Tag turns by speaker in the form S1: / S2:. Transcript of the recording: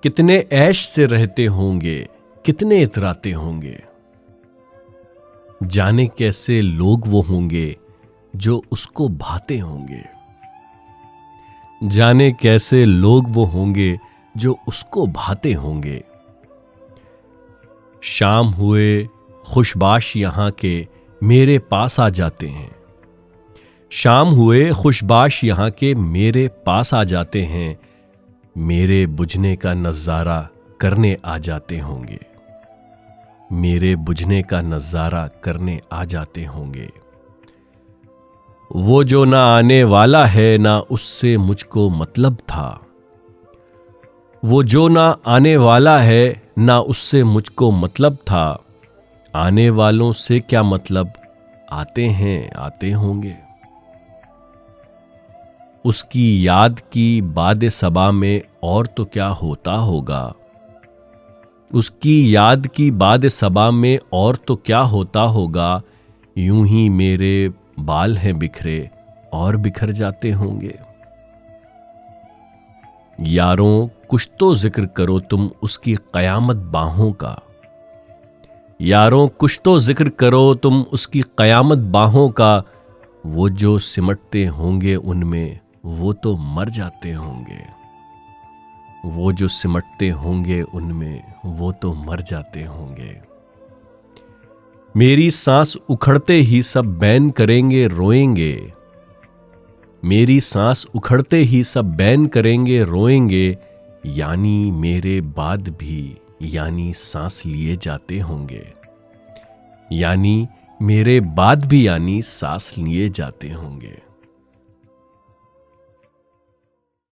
S1: कितने ऐश से रहते होंगे, कितने इतराते होंगे। जाने कैसे लोग वो होंगे जो उसको भाते होंगे। जाने कैसे लोग वो होंगे जो उसको भाते होंगे। शाम हुए खुशबाश यहां के मेरे पास आ जाते हैं। शाम हुए खुशबाश यहां के मेरे पास आ जाते हैं। मेरे बुझने का नजारा करने आ जाते होंगे। मेरे बुझने का नजारा करने आ जाते होंगे। वो जो ना आने वाला है ना उससे मुझको मतलब था। वो जो ना आने वाला है ना उससे मुझको मतलब था। आने वालों से क्या मतलब, आते हैं आते होंगे। उसकी याद की बाद सबा में और तो क्या होता होगा। उसकी याद की बाद सबा में और तो क्या होता होगा। यूं ही मेरे बाल हैं बिखरे और बिखर जाते होंगे। यारों कुछ तो जिक्र करो तुम उसकी कयामत बाहों का। यारों कुछ तो जिक्र करो तुम उसकी कयामत बाहों का। वो जो सिमटते होंगे उनमें वो तो मर जाते होंगे। वो जो सिमटते होंगे उनमें वो तो मर जाते होंगे। मेरी सांस उखड़ते ही सब बैन करेंगे रोएंगे। मेरी सांस उखड़ते ही सब बैन करेंगे रोएंगे। यानी मेरे बाद भी यानी सांस लिए जाते होंगे। यानी मेरे बाद भी यानी सांस लिए जाते होंगे।